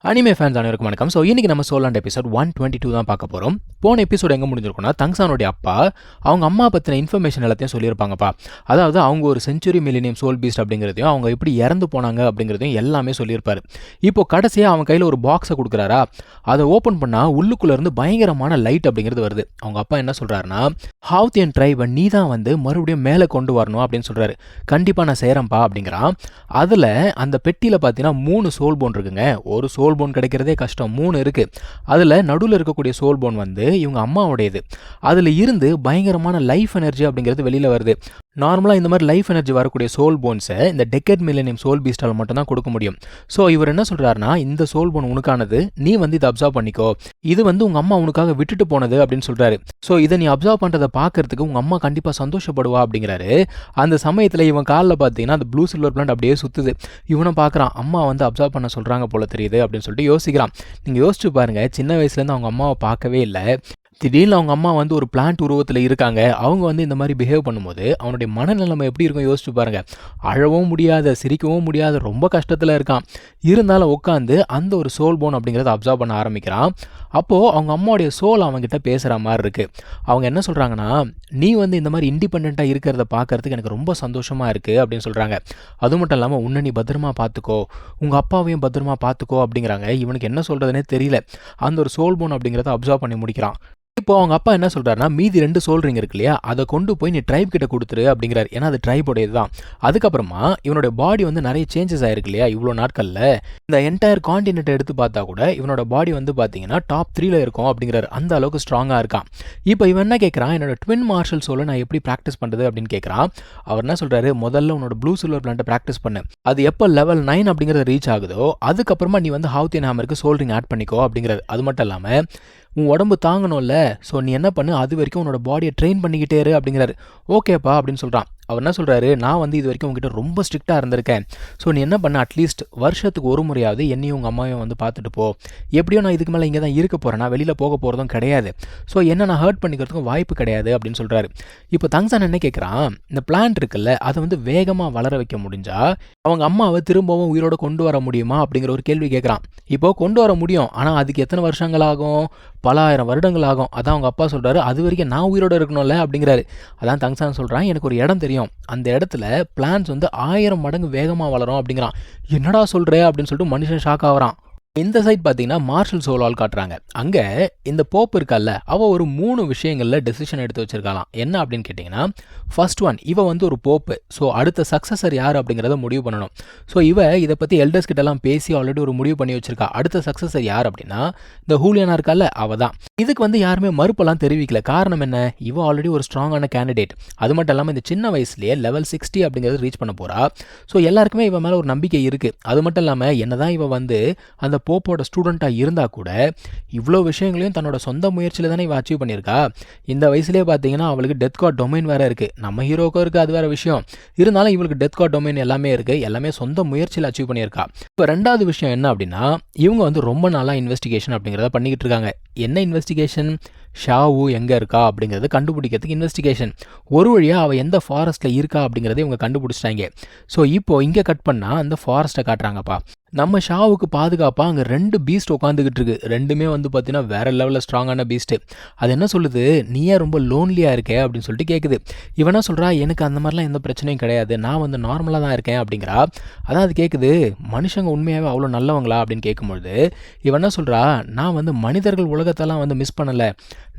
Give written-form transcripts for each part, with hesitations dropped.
Anime fans அனைவருக்கும் வணக்கம். So இன்னைக்கு நம்ம சோலாண்ட் எபிசோட் 122 தான் பார்க்க போகிறோம். போன எபிசோட் எங்கே முடிஞ்சிருக்கும்னா, தங்சானுடைய அப்பா அவங்க அம்மா பற்றின இன்ஃபர்மேஷன் எல்லாத்தையும் சொல்லியிருப்பாங்கப்பா. அதாவது அவங்க ஒரு செஞ்சுரி மில்லினியம் சோல் பீஸ்ட் அப்படிங்கிறதையும் அவங்க எப்படி இறந்து போனாங்க அப்படிங்கிறதையும் எல்லாமே சொல்லியிருப்பாரு. இப்போ கடைசியாக அவன் கையில் ஒரு பாக்ஸை கொடுக்குறாரா, அதை ஓப்பன் பண்ணால் உள்ளுக்குள்ளேருந்து பயங்கரமான லைட் அப்படிங்கிறது வருது. அவங்க அப்பா என்ன சொல்கிறாருன்னா, ஹவுத்தியன் ட்ரைபை நீ தான் வந்து மறுபடியும் மேலே கொண்டு வரணும் அப்படின்னு சொல்கிறாரு. கண்டிப்பாக நான் செய்கிறேன்ப்பா அப்படிங்கிறான். அதில் அந்த பெட்டியில் பார்த்தீங்கன்னா 3 சோல் போன் இருக்குங்க. ஒரு சோல் போன் கிடைக்கிறதே கஷ்டம், 3 இருக்குது. அதில் நடுவில் இருக்கக்கூடிய சோல் போன் வந்து இவங்க அம்மாவுடையது. அதில் இருந்து பயங்கரமான லைஃப் எனர்ஜி அப்படிங்கிறது வெளியில் வருது. நார்மலாக இந்த மாதிரி லைஃப் எனர்ஜி வரக்கூடிய சோல் போன்ஸை இந்த டெக்கேட் மில்லேனியம் சோல் பீஸ்டால் மட்டும் தான் கொடுக்க முடியும். ஸோ இவர் என்ன சொல்கிறாருன்னா, இந்த சோல் போன் உனக்கானது, நீ வந்து இதை அப்சர்வ் பண்ணிக்கோ, இது வந்து உங்கள் அம்மா உனக்காக விட்டுட்டு போனது அப்படின்னு சொல்கிறாரு. ஸோ இதை நீ அப்சர்வ் பண்ணுறதை பார்க்கறதுக்கு உங்கள் அம்மா கண்டிப்பாக சந்தோஷப்படுவா அப்படிங்கிறாரு. அந்த சமயத்தில் இவன் காலில் பார்த்தீங்கன்னா அந்த ப்ளூ சில்வர் பிளான்ட் அப்படியே சுற்றுது. இவனை பார்க்குறான், அம்மா வந்து அப்சர்வ் பண்ண சொல்கிறாங்க போல தெரியுது அப்படின்னு சொல்லிட்டு யோசிக்கிறான். நீங்கள் யோசிச்சு பாருங்கள், சின்ன வயசுலேருந்து அவங்க அம்மாவை பார்க்கவே இல்லை, திடீர்னு அவங்க அம்மா வந்து ஒரு பிளான்ட் உருவத்தில் இருக்காங்க, அவங்க வந்து இந்த மாதிரி பிஹேவ் பண்ணும்போது அவனுடைய மனநிலைமை எப்படி இருக்கும் யோசிச்சு பாருங்க. அழவும் முடியாத, சிரிக்கவும் முடியாத, ரொம்ப கஷ்டத்தில் இருக்கான். இருந்தாலும் உட்காந்து அந்த ஒரு சோல் போன் அப்படிங்கிறத அப்சர்வ் பண்ண ஆரம்பிக்கிறான். அப்போது அவங்க அம்மாவுடைய சோல் அவங்ககிட்ட பேசுகிற மாதிரி இருக்குது. அவங்க என்ன சொல்கிறாங்கன்னா, நீ வந்து இந்த மாதிரி இண்டிபெண்ட்டாக இருக்கிறத பார்க்கறதுக்கு எனக்கு ரொம்ப சந்தோஷமாக இருக்குது அப்படின்னு சொல்கிறாங்க. அது மட்டும் இல்லாமல் உன்னை நீ பத்திரமா பார்த்துக்கோ, உங்கள் அப்பாவையும் பத்திரமா பார்த்துக்கோ அப்படிங்கிறாங்க. இவனுக்கு என்ன சொல்கிறதுனே தெரியல. அந்த ஒரு சோல் போன் அப்படிங்கிறத அப்சர்வ் பண்ணி முடிக்கிறான். இப்போ அவங்க அப்பா என்ன சொல்கிறாருன்னா, மீதி 2 சோல் ரிங் இருக்கு இல்லையா, அதை கொண்டு போய் நீ ட்ரைப் கிட்ட கொடுத்துரு அப்படிங்கிறாரு. ஏன்னா அது ட்ரைபோடையது தான். அதுக்கப்புறமா இவனோட பாடி வந்து நிறைய சேஞ்சஸ் ஆயிருக்கு இல்லையா இவ்வளோ நாட்களில். இந்த என்டையர் காண்டினென்ட்டை எடுத்து பார்த்தா கூட இவனோட பாடி வந்து பார்த்தீங்கன்னா டாப் 3ல இருக்கும் அப்படிங்கிறாரு. அந்த அளவுக்கு ஸ்ட்ராங்காக இருக்கான். இப்போ இவன் என்ன கேட்குறான், என்னோட ட்வின் மார்ஷல் சோலை நான் எப்படி ப்ராக்டிஸ் பண்ணுறது அப்படின்னு கேட்குறான். அவர் என்ன சொல்கிறாரு, முதல்ல உன்னோட ப்ளூ சில்வர் பிளான்ட்டை ப்ராக்டிஸ் பண்ணு, அது எப்போ லெவல் 9 அப்படிங்கிறத ரீச் ஆகுதோ அதுக்கப்புறமா நீ வந்து ஹவுத்தியன் ஹேமருக்கு சோல் ரிங் ஆட் பண்ணிக்கோ அப்படிங்கிறாரு. அது மட்டும் இல்லாமல் உன் உடம்பு தாங்கணும்ல, ஸோ நீ என்ன பண்ணு, அது வரைக்கும் உன்னோட பாடியை ட்ரெயின் பண்ணிக்கிட்டே இரு அப்படிங்கிறாரு. ஓகேப்பா அப்படின்னு சொல்கிறான். அவர் என்ன சொல்கிறாரு, நான் வந்து இது வரைக்கும் உங்ககிட்ட ரொம்ப ஸ்ட்ரிக்டாக இருந்திருக்கேன், ஸோ நீ என்ன பண்ண, அட்லீஸ்ட் வருஷத்துக்கு ஒரு முறையாவது என்னையும் உங்கள் அம்மாவையும் வந்து பார்த்துட்டு போ. எப்படியோ நான் இதுக்கு மேலே இங்கே தான் இருக்க போகிறேன், நான் வெளியில் போக போகிறதும் கிடையாது, ஸோ என்ன நான் ஹர்ட் பண்ணிக்கிறதுக்கும் வாய்ப்பு கிடையாது அப்படின்னு சொல்கிறாரு. இப்போ தங்சான் என்ன கேட்குறான், இந்த பிளான்ட் இருக்குல்ல அதை வந்து வேகமாக வளர வைக்க முடிஞ்சா அவங்க அம்மாவை திரும்பவும் உயிரோடு கொண்டு வர முடியுமா அப்படிங்கிற ஒரு கேள்வி கேட்குறான். இப்போ கொண்டு வர முடியும், ஆனால் அதுக்கு எத்தனை வருஷங்கள் ஆகும், பல ஆயிரம் வருடங்கள் ஆகும். அதான் அவங்க அப்பா சொல்கிறாரு, அது வரைக்கும் நான் உயிரோடு இருக்கணும்ல அப்படிங்கிறாரு. அதான் தங்சான் சொல்கிறான், எனக்கு ஒரு இடம் தெரியும், அந்த இடத்துல பிளான்ஸ் வந்து 1000 மடங்கு வேகமாக வளரும் அப்படிங்கிறான். என்னடா சொல்கிற அப்படின்னு சொல்லிட்டு மனுஷன் ஷாக் ஆகிறான். இந்த சைட் பார்த்தீங்கன்னா மார்ஷல் சோலால் காட்டுறாங்க. அங்கே இந்த போப் இருக்கல்ல, அவள் ஒரு 3 விஷயங்களில் டெசிஷன் எடுத்து வச்சிருக்கலாம். என்ன அப்படின்னு கேட்டிங்கன்னா, ஃபர்ஸ்ட் ஒன், இவ வந்து ஒரு போப்பு, ஸோ அடுத்த சக்ஸஸர் யார் அப்படிங்கிறத முடிவு பண்ணணும். ஸோ இதை பற்றி எல்டர்ஸ் கிட்டலாம் பேசி ஆல்ரெடி ஒரு முடிவு பண்ணி வச்சிருக்கா. அடுத்த சக்ஸஸர் யார் அப்படின்னா இந்த ஹூலியானா இருக்கல்ல, அவள் தான். இதுக்கு வந்து யாருமே மறுப்பெல்லாம் தெரிவிக்கல. காரணம் என்ன, இவ ஆல்ரெடி ஒரு ஸ்ட்ராங்கான கேண்டிடேட். அது மட்டும் இல்லாமல் இந்த சின்ன வயசுலேயே லெவல் 60 அப்படிங்கிறது ரீச் பண்ண போகிறா. ஸோ எல்லாருக்குமே இவன் மேலே ஒரு நம்பிக்கை இருக்குது. அது மட்டும் இல்லாமல் என்னதான் இவ வந்து அந்த போப்போட ஸ்டூடெண்ட்டாக இருந்தால் கூட இவ்வளோ விஷயங்களையும் தன்னோட சொந்த முயற்சியில் தானே இவ அச்சீவ் பண்ணியிருக்கா. இந்த வயசுலேயே பார்த்தீங்கன்னா அவளுக்கு டெத் கார்ட் டொமைன் வேறு இருக்குது. நம்ம ஹீரோக்கும் இருக்குது, அது வேறு விஷயம். இருந்தாலும் இவளுக்கு டெத் கார்ட் டொமைன் எல்லாமே இருக்குது, எல்லாமே சொந்த முயற்சியில் அச்சீவ் பண்ணியிருக்கா. இப்போ 2வது விஷயம் என்ன அப்படின்னா, இவங்க வந்து ரொம்ப நாளாக இன்வெஸ்டிகேஷன் அப்படிங்கிறத பண்ணிக்கிட்டு இருக்காங்க. என்ன இன்வெஸ்டிகேஷன், ஷாவு எங்கே இருக்கா அப்படிங்கிறத கண்டுபிடிக்கிறதுக்கு இன்வெஸ்டிகேஷன். ஒரு வழியாக அவள் எந்த ஃபாரஸ்ட்டில் இருக்கா அப்படிங்கிறத இவங்க கண்டுபிடிச்சிட்டாங்க. ஸோ இப்போ இங்கே கட் பண்ணால் அந்த ஃபாரஸ்ட்டை காட்டுறாங்கப்பா. நம்ம ஷாவுக்கு பாதுகாப்பாக அங்கே 2 பீஸ்ட் உட்காந்துக்கிட்டு இருக்கு. ரெண்டுமே வந்து பார்த்தீங்கன்னா வேற லெவலில் ஸ்ட்ராங்கான பீஸ்ட்டு. அது என்ன சொல்லுது, நீயே ரொம்ப லோன்லியாக இருக்கே அப்படின்னு சொல்லிட்டு கேட்குது. இவனா சொல்கிறா, எனக்கு அந்த மாதிரிலாம் எந்த பிரச்சனையும் கிடையாது, நான் வந்து நார்மலாக தான் இருக்கேன் அப்படிங்கிறா. அதான் அது கேட்குது, மனுஷங்க உண்மையாகவே அவ்வளோ நல்லவங்களா அப்படின்னு கேட்கும்பொழுது இவனா சொல்கிறா, நான் வந்து மனிதர்கள் உலகத்தெல்லாம் வந்து மிஸ் பண்ணலை,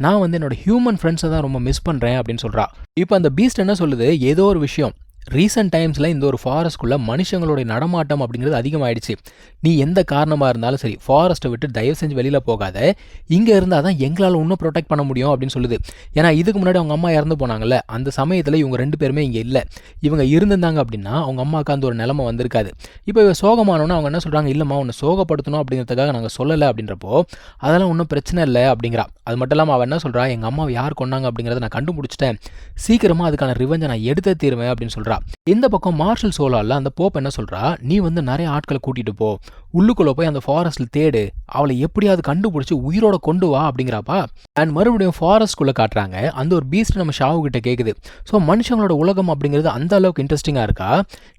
நான் வந்து என்னோட ஹியூமன் ஃப்ரெண்ட்ஸை தான் ரொம்ப மிஸ் பண்ணுறேன் அப்படின்னு சொல்கிறா. இப்போ அந்த பீஸ்ட் என்ன சொல்லுது, ஏதோ ஒரு விஷயம், ரீசெண்ட் டைம்ஸில் இந்த ஒரு ஃபாரஸ்ட்குள்ளே மனுஷங்களுடைய நடமாட்டம் அப்படிங்கிறது அதிகமாகிடுச்சு, நீ எந்த காரணமாக இருந்தாலும் சரி ஃபாரஸ்ட்டை விட்டு தயவு செஞ்சு வெளியில் போகாத, இங்கே இருந்தால் தான் எங்களால் இன்னும் ப்ரொடெக்ட் பண்ண முடியும் அப்படின்னு சொல்லுது. ஏன்னா இதுக்கு முன்னாடி அவங்க அம்மா இறந்து போனாங்கல்ல, அந்த சமயத்தில் இவங்க 2 பேருமே இங்கே இல்லை. இவங்க இருந்திருந்தாங்க அப்படின்னா அவங்க அம்மாவுக்கு அந்த ஒரு நிலைமை வந்திருக்காது. இப்போ இவ சோகமானோன்னா அவங்க என்ன சொல்கிறாங்க, இல்லைம்மா உன்னை சோகப்படுத்தணும் அப்படிங்கிறதுக்காக நாங்கள் சொல்லலை அப்படின்றப்போ அதெல்லாம் ஒன்றும் பிரச்சனை இல்லை அப்படிங்கிறா. அது மட்டும் இல்லாமல் அவன் என்ன சொல்கிறா, எங்கள் அம்மாவை யார் கொண்டாங்க அப்படிங்கிறத நான் கண்டுபிடிச்சிட்டேன், சீக்கிரமாக அதுக்கான ரிவெஞ்சை நான் எடுத்தே தீருவேன் அப்படின்னு சொல்கிறா. இந்த பக்கம் மார்ஷல் சோலால அந்த போப் என்ன சொல்கிறா, நீ வந்து நிறைய ஆட்களை கூட்டிகிட்டு போ, உள்ளுக்குள்ளே போய் அந்த ஃபாரஸ்ட்டில் தேடு, அவளை எப்படியாவது கண்டுபிடிச்சி உயிரோட கொண்டு வா அப்படிங்கிறாப்பா. அண்ட் மறுபடியும் ஃபாரஸ்ட்குள்ளே காட்டுறாங்க. அந்த ஒரு பீஸ்ட் நம்ம ஷாவு கிட்ட கேட்குது, ஸோ மனுஷங்களோட உலகம் அப்படிங்கிறது அந்த அளவுக்கு இன்ட்ரெஸ்டிங்காக இருக்கா,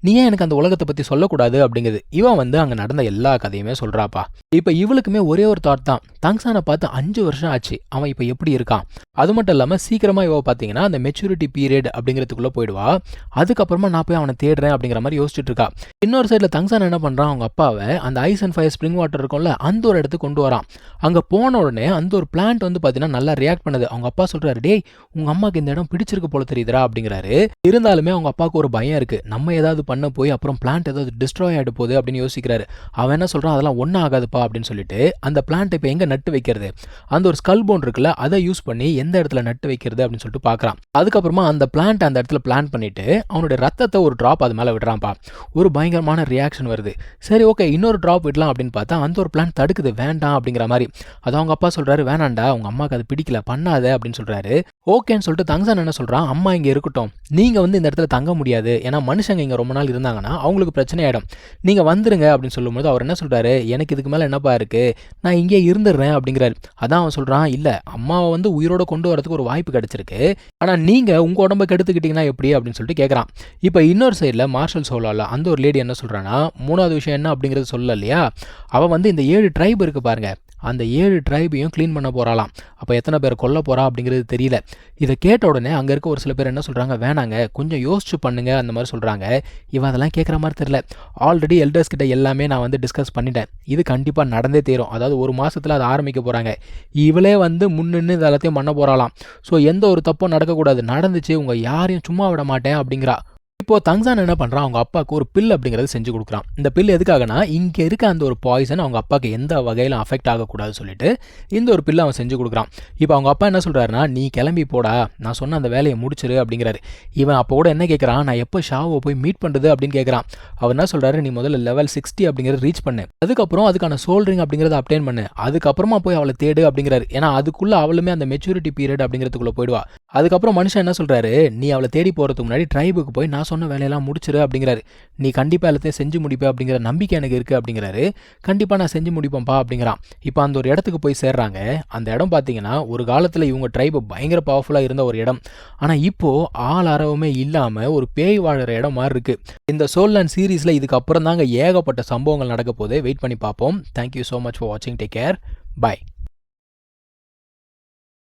நீ ஏன் எனக்கு அந்த உலகத்தை பற்றி சொல்லக்கூடாது அப்படிங்குது. இவன் வந்து அங்கே நடந்த எல்லா கதையுமே சொல்கிறாப்பா. இப்போ இவளுக்குமே ஒரே ஒரு தாட் தான், தங்சானை பார்த்து 5 வருஷம் ஆச்சு, அவன் இப்போ எப்படி இருக்கான். அது மட்டும் இல்லாமல் சீக்கிரமாக இவ பார்த்தீங்கன்னா அந்த மெச்சூரிட்டி பீரியட் அப்படிங்கிறதுக்குள்ளே போயிடுவா. அதுக்கப்புறமா நான் போய் அவனை தேடுறேன் அப்படிங்கிற மாதிரி யோசிச்சுட்டு இருக்கா. இன்னொரு சைடில் தங்சான் என்ன பண்ணுறான், அவங்க அப்பாவை அந்த ice and fire spring water இருக்கும்ல அந்த ஒரு இடத்துக்கு கொண்டு வரான். அங்கே போன உடனே அந்த ஒரு பிளான்ட் வந்து பார்த்தீங்கன்னா நல்லா ரியாக்ட் பண்ணுது. அவங்க அப்பா சொல்கிறாரு, டேய் உங்கள் அம்மாவுக்கு இந்த இடம் பிடிச்சிருக்கு போல தெரியுதுரா அப்படிங்கிறாரு. இருந்தாலுமே அவங்க அப்பாவுக்கு ஒரு பயம் இருக்குது, நம்ம ஏதாவது பண்ண போய் அப்புறம் பிளான்ட் ஏதாவது டிஸ்ட்ராய் ஆகிட்டு போகுது அப்படின்னு யோசிக்கிறாரு. அவன் என்ன சொல்கிறான், அதெல்லாம் ஒன்றும் ஆகாதுப்பா அப்படின்னு சொல்லிட்டு அந்த பிளான்ட் இப்போ எங்கே நட்டு வைக்கிறது, அந்த ஒரு ஸ்கல் போன் இருக்குல்ல அதை யூஸ் பண்ணி எந்த இடத்துல நட்டு வைக்கிறது அப்படின்னு சொல்லிட்டு பார்க்குறான். அதுக்கப்புறமா அந்த பிளான்ட் அந்த இடத்துல பிளான் பண்ணிட்டு அவனுடைய ரத்தத்தை ஒரு ட்ராப் அது மேலே விடுறான்ப்பா. ஒரு பயங்கரமான ரியாக்ஷன் வருது. சரி ஓகே இன்னொரு ட்ராப் விடலாம் அப்படின்னு பார்த்தா அந்த ஒரு பிளான் தடுக்குது, வேண்டாம் அப்படிங்கிற மாதிரி. அது அவங்க அப்பா சொல்கிறாரு, வேணாண்டா உங்க அம்மாவுக்கு அது பிடிக்கல பண்ணாத அப்படின்னு சொல்கிறாரு. ஓகேன்னு சொல்லிட்டு தங்சான் என்ன சொல்கிறான், அம்மா இங்கே இருக்கட்டும், நீங்கள் வந்து இந்த இடத்துல தங்க முடியாது, ஏன்னா மனுஷங்க இங்கே ரொம்ப நாள் இருந்தாங்கன்னா அவங்களுக்கு பிரச்சனை ஆகிடும், நீங்கள் வந்துருங்க அப்படின்னு சொல்லும்போது அவர் என்ன சொல்கிறாரு, எனக்கு இதுக்கு மேலே என்னப்பா இருக்குது, நான் இங்கே இருந்துடுறேன் அப்படிங்கிறாரு. அதான் அவன் சொல்கிறான், இல்லை அம்மாவை வந்து உயிரோட கொண்டு வரதுக்கு ஒரு வாய்ப்பு கிடச்சிருக்கு, ஆனால் நீங்கள் உங்கள் உடம்பை கெடுத்துக்கிட்டீங்கன்னா எப்படி அப்படின்னு சொல்லிட்டு கேட்குறான். இப்போ இன்னொரு சைடில் மார்ஷல் சோலால அந்த ஒரு லேடி என்ன சொல்கிறான்னா, 3வது விஷயம் என்ன அப்படிங்கிறது சொல்லல இல்லையா, அவள் வந்து இந்த 7 ட்ரைப் இருக்குது பாருங்க, அந்த 7 ட்ரைபையும் க்ளீன் பண்ண போகிறாளாம். அப்போ எத்தனை பேர் கொல்ல போகிறா அப்படிங்கிறது தெரியல. இதை கேட்ட உடனே அங்கே இருக்க ஒரு சில பேர் என்ன சொல்கிறாங்க, வேணாங்க கொஞ்சம் யோசிச்சு பண்ணுங்க அந்த மாதிரி சொல்கிறாங்க. இவன் அதெல்லாம் கேட்குற மாதிரி தெரியல. ஆல்ரெடி எல்டர்ஸ் கிட்ட எல்லாமே நான் வந்து டிஸ்கஸ் பண்ணிட்டேன், இது கண்டிப்பாக நடந்தே தேரும், அதாவது ஒரு மாதத்தில் அதை ஆரம்பிக்க போகிறாங்க, இவளே வந்து முன்னின்று இது எல்லாத்தையும் பண்ண போகிறாளாம். ஸோ எந்த ஒரு தப்பும் நடக்கக்கூடாது, நடந்துச்சு உங்கள் யாரையும் சும்மா விட மாட்டேன் அப்படிங்கிறா. இப்போ தங்சான் என்ன பண்ணுறான், அவங்க அப்பாவுக்கு ஒரு பில் அப்படிங்கிறது செஞ்சு கொடுக்குறான். இந்த பில் எதுக்காகனா, இங்கே இருக்க அந்த ஒரு பாய்சன் அவங்க அப்பாவுக்கு எந்த வகையில் அஃபெக்ட் ஆகக்கூடாது சொல்லிட்டு இந்த ஒரு பில்லை அவன் செஞ்சு கொடுக்குறான். இப்போ அவங்க அப்பா என்ன சொல்கிறாருன்னா, நீ கிளம்பி போடா, நான் சொன்ன அந்த வேலையை முடிச்சிரு அப்படிங்கிறாரு. இவன் அப்போ கூட என்ன கேட்குறான், நான் எப்போ ஷாவை போய் மீட் பண்ணுறது அப்படின்னு கேட்குறான். அவர் என்ன சொல்கிறாரு, நீ முதல்ல லெவல் 60 அப்படிங்கிறது ரீச் பண்ணு, அதுக்கப்புறம் அதுக்கான சோல்ரிங் அப்படிங்கிறத அப்டேன் பண்ணு, அதுக்கப்புறமா போய் அவளை தேடு அப்படிங்கிறாரு. ஏன்னா அதுக்குள்ளே அவளுமே அந்த மெச்சூரிட்டி பீரியட் அப்படிங்கிறதுக்குள்ளே போயிடுவா. அதுக்கப்புறம் மனுஷன் என்ன சொல்கிறாரு, நீ அவளை தேடி போகிறதுக்கு முன்னாடி ட்ரைபுக்கு போய் நான் சொன்ன வேலையெல்லாம் முடிச்சிரு அப்படிங்கிறாரு. நீ கண்டிப்பாக எல்லாத்தையும் செஞ்சு முடிப்பேன் அப்படிங்கிற நம்பிக்கை எனக்கு இருக்குது அப்படிங்கிறாரு. கண்டிப்பாக நான் செஞ்சு முடிப்பேன்ப்பா அப்படிங்கிறான். இப்போ அந்த ஒரு இடத்துக்கு போய் சேர்றாங்க. அந்த இடம் பார்த்தீங்கன்னா ஒரு காலத்தில் இவங்க ட்ரைபு பயங்கர பவர்ஃபுல்லாக இருந்த ஒரு இடம், ஆனால் இப்போது ஆள் அறவுமே இல்லாமல் ஒரு பேய் வாழற இடம் மாதிரி இருக்குது. இந்த சோல்லாண்ட் சீரீஸில் இதுக்கப்புறம் தாங்க ஏகப்பட்ட சம்பவங்கள் நடக்க போது, வெயிட் பண்ணி பார்ப்போம். தேங்க்யூ ஸோ மச் ஃபார் வாட்சிங், டேக் கேர், பை.